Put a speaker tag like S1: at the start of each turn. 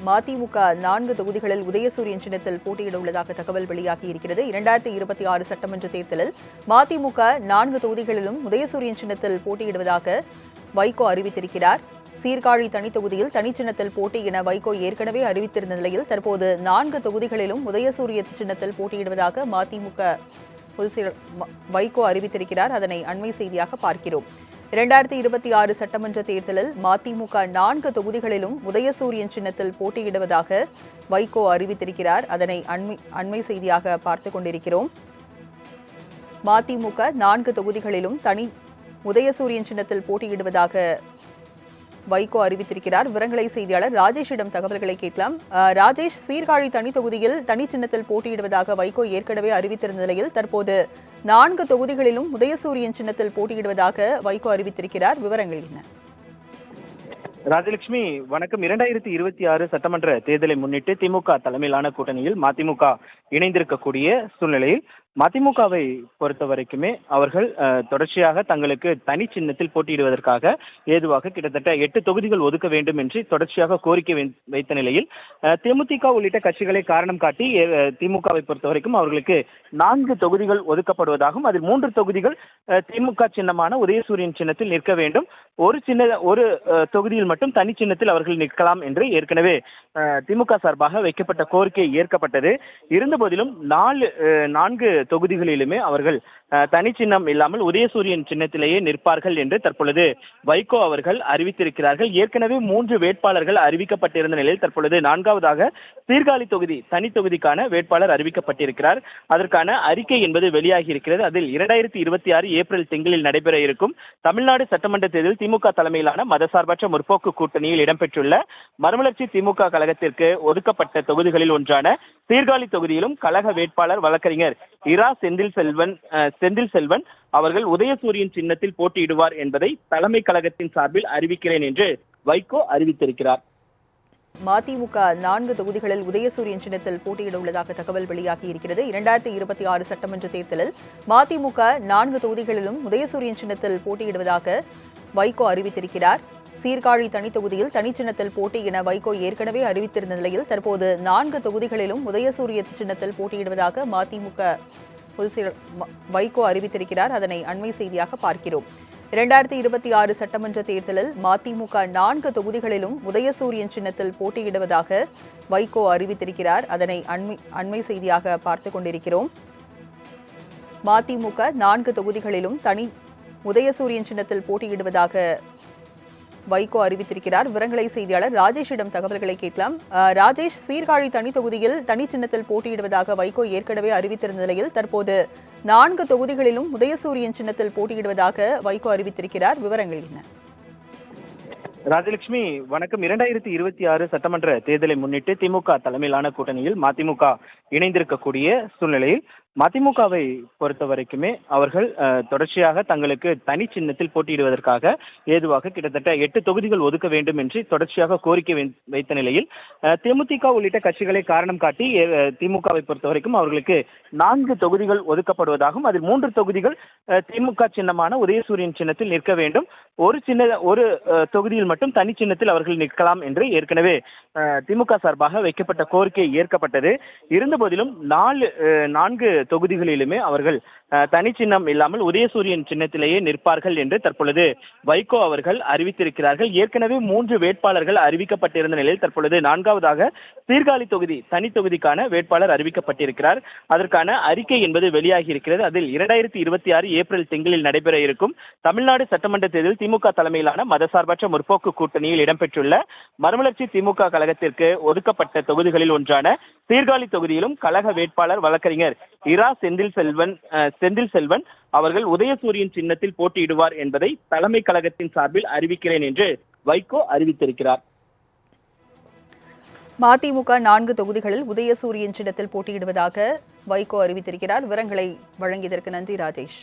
S1: மதிமுக 4 தொகுதிகளில் உதயசூரியன் சின்னத்தில் போட்டியிட உள்ளதாக தகவல் வெளியாகியிருக்கிறது. 2026 சட்டமன்ற தேர்தலில் மதிமுக 4 தொகுதிகளிலும் உதயசூரியன் சின்னத்தில் போட்டியிடுவதாக வைகோ அறிவித்திருக்கிறார். சீர்காழி தனித்தொகுதியில் தனிச்சின்னத்தில் போட்டி என வைகோ ஏற்கனவே அறிவித்திருந்த நிலையில் தற்போது 4 தொகுதிகளிலும் உதயசூரிய சின்னத்தில் போட்டியிடுவதாக மதிமுக வைகோ அறிவித்திருக்கிறார். அதனை அண்மை செய்தியாக பார்க்கிறோம். 2026 சட்டமன்ற தேர்தலில் மதிமுக 4 தொகுதிகளிலும் உதயசூரியன் சின்னத்தில் போட்டியிடுவதாக வைகோ அறிவித்திருக்கிறார். அதனை அண்மை செய்தியாக பார்த்துக் கொண்டிருக்கிறோம். மதிமுக 4 தொகுதிகளிலும் உதயசூரியன் சின்னத்தில் போட்டியிடுவதாக வைகோ அறிவித்திருக்கிறார். விவரங்களை செய்தியாளர் ராஜேஷிடம் தகவல்களை கேட்கலாம். ராஜேஷ், சீர்காழி தனி தொகுதியில் தனி சின்னத்தில் போட்டியிடுவதாக வைகோ ஏற்கனவே அறிவித்திருந்த நிலையில் தற்போது 4 தொகுதிகளிலும் உதயசூரியன் சின்னத்தில் போட்டியிடுவதாக வைகோ அறிவித்திருக்கிறார். விவரங்கள் என்ன?
S2: ராஜலட்சுமி வணக்கம். 2026 சட்டமன்ற தேர்தலை முன்னிட்டு திமுக தலைமையிலான கூட்டணியில் மதிமுக இணைந்திருக்கக்கூடிய சூழ்நிலையில் மதிமுகவை பொறுத்த வரைக்குமே அவர்கள் தொடர்ச்சியாக தங்களுக்கு தனி சின்னத்தில் போட்டியிடுவதற்காக ஏதுவாக கிட்டத்தட்ட 8 தொகுதிகள் ஒதுக்க வேண்டும் என்று தொடர்ச்சியாக கோரிக்கை வைத்த நிலையில் தேமுதிக உள்ளிட்ட கட்சிகளை காரணம் காட்டி திமுகவை பொறுத்த வரைக்கும் அவர்களுக்கு 4 தொகுதிகள் ஒதுக்கப்படுவதாகவும் அதில் 3 தொகுதிகள் திமுக சின்னமான உதயசூரியன் சின்னத்தில் நிற்க வேண்டும். ஒரு தொகுதியில் மட்டும் தனி சின்னத்தில் அவர்கள் நிற்கலாம் என்று ஏற்கனவே திமுக சார்பாக வைக்கப்பட்ட கோரிக்கை ஏற்கப்பட்டது. இருந்தபோதிலும் 4 தொகுதிகளிலுமே அவர்கள் தனி சின்னம் இல்லாமல் உதயசூரியன் சின்னத்திலேயே நிற்பார்கள் என்று தற்பொழுது வைகோ அவர்கள் அறிவித்திருக்கிறார்கள். ஏற்கனவே 3 வேட்பாளர்கள் அறிவிக்கப்பட்டிருந்த நிலையில் தற்பொழுது 4வதாக சீர்காழி தொகுதி தனி தொகுதிக்கான வேட்பாளர் அறிவிக்கப்பட்டிருக்கிறார். அதற்கான அறிக்கை என்பது வெளியாகி இருக்கிறது. அதில் 2026 ஏப்ரல் திங்களில் நடைபெற இருக்கும் தமிழ்நாடு சட்டமன்ற தேர்தலில் திமுக தலைமையிலான மதசார்பற்ற முற்போக்கு கூட்டணியில் இடம்பெற்றுள்ள மறுமலர்ச்சி திமுக கழகத்திற்கு ஒதுக்கப்பட்ட தொகுதிகளில் ஒன்றான சீர்காழி தொகுதியிலும் கழக வேட்பாளர் வழக்கறிஞர் இரா செந்தில் செல்வன் அவர்கள் உதயசூரியன் சின்னத்தில் போட்டியிடுவார் என்பதை தலைமை கழகத்தின் சார்பில் அறிவிக்கிறேன் என்று வைகோ அறிவித்திருக்கிறார்.
S1: மதிமுக 4 தொகுதிகளில் உதயசூரியன் சின்னத்தில் போட்டியிட உள்ளதாக தகவல் வெளியாகியிருக்கிறது. 2026 சட்டமன்ற தேர்தலில் மதிமுக 4 தொகுதிகளிலும் உதயசூரியன் சின்னத்தில் போட்டியிடுவதாக வைகோ அறிவித்திருக்கிறார். சீர்காழி தனி தொகுதியில் தனிச்சின்னத்தில் போட்டி என வைகோ ஏற்கனவே அறிவித்திருந்த நிலையில் தற்போது 4 தொகுதிகளிலும் உதயசூரிய சின்னத்தில் போட்டியிடுவதாக மதிமுக வைகோ அறிவித்திருக்கிறார். அதனை அண்மை செய்தியாக பார்க்கிறோம். 2026 சட்டமன்ற தேர்தலில் மதிமுக 4 தொகுதிகளிலும் உதயசூரியன் சின்னத்தில் போட்டியிடுவதாக வைகோ அறிவித்திருக்கிறார். அதனை அண்மை செய்தியாக பார்த்துக் கொண்டிருக்கிறோம். மதிமுக 4 தொகுதிகளிலும் உதயசூரியன் சின்னத்தில் போட்டியிடுவதாக வைகோ அறிவித்திருக்கிறார். விவரங்களை செய்தியாளர் ராஜேஷிடம் தகவல்களை கேட்கலாம். ராஜேஷ், சீர்காழி தனி தொகுதியில் தனி சின்னத்தில் போட்டியிடுவதாக வைகோ ஏற்கனவே அறிவித்திருந்த நிலையில் தற்போது 4 தொகுதிகளிலும் உதயசூரியன் சின்னத்தில் போட்டியிடுவதாக வைகோ அறிவித்திருக்கிறார். விவரங்கள் என்ன?
S2: ராஜலட்சுமி வணக்கம். 2026 சட்டமன்ற தேர்தலை முன்னிட்டு திமுக தலைமையிலான கூட்டணியில் மதிமுக இணைந்திருக்கக்கூடிய சூழ்நிலையில் மதிமுகவை பொறுத்த வரைக்குமே அவர்கள் தொடர்ச்சியாக தங்களுக்கு தனி சின்னத்தில் போட்டியிடுவதற்காக ஏதுவாக கிட்டத்தட்ட 8 தொகுதிகள் ஒதுக்க வேண்டும் என்று தொடர்ச்சியாக கோரிக்கை வைத்த நிலையில் தேமுதிக உள்ளிட்ட கட்சிகளை காரணம் காட்டி திமுகவை பொறுத்த வரைக்கும் அவர்களுக்கு 4 தொகுதிகள் ஒதுக்கப்படுவதாகவும் அதில் 3 தொகுதிகள் திமுக சின்னமான உதயசூரியன் சின்னத்தில் நிற்க வேண்டும். ஒரு தொகுதியில் மட்டும் தனி சின்னத்தில் அவர்கள் நிற்கலாம் என்று ஏற்கனவே திமுக சார்பாக வைக்கப்பட்ட கோரிக்கை ஏற்கப்பட்டது. இருந்தபோதிலும் 4 தொகுதிகளிலுமே அவர்கள் தனி சின்னம் இல்லாமல் உதயசூரியன் சின்னத்திலேயே நிற்பார்கள் என்று தற்பொழுது வைகோ அவர்கள் அறிவித்திருக்கிறார்கள். ஏற்கனவே 3 வேட்பாளர்கள் அறிவிக்கப்பட்டிருந்த நிலையில் தற்பொழுது 4வதாக சீர்காழி தொகுதி தனி தொகுதிக்கான வேட்பாளர் அறிவிக்கப்பட்டிருக்கிறார். அதற்கான அறிக்கை என்பது வெளியாகி இருக்கிறது. அதில் 2026 ஏப்ரல் திங்களில் நடைபெற இருக்கும் தமிழ்நாடு சட்டமன்ற தேர்தலில் திமுக தலைமையிலான மதசார்பற்ற முற்போக்கு கூட்டணியில் இடம்பெற்றுள்ள மறுமலர்ச்சி திமுக கழகத்திற்கு ஒதுக்கப்பட்ட தொகுதிகளில் ஒன்றான சீர்காழி தொகுதியிலும் கழக வேட்பாளர் வழக்கறிஞர் இரா செந்தில் செல்வன் அவர்கள் உதயசூரியன் சின்னத்தில் போட்டியிடுவார் என்பதை தலைமை கழகத்தின் சார்பில் அறிவிக்கிறேன் என்று வைகோ அறிவித்திருக்கிறார்.
S1: மதிமுக 4 தொகுதிகளில் உதயசூரியன் சின்னத்தில் போட்டியிடுவதாக வைகோ அறிவித்திருக்கிறார். விவரங்களை வழங்கியதற்கு நன்றி ராஜேஷ்.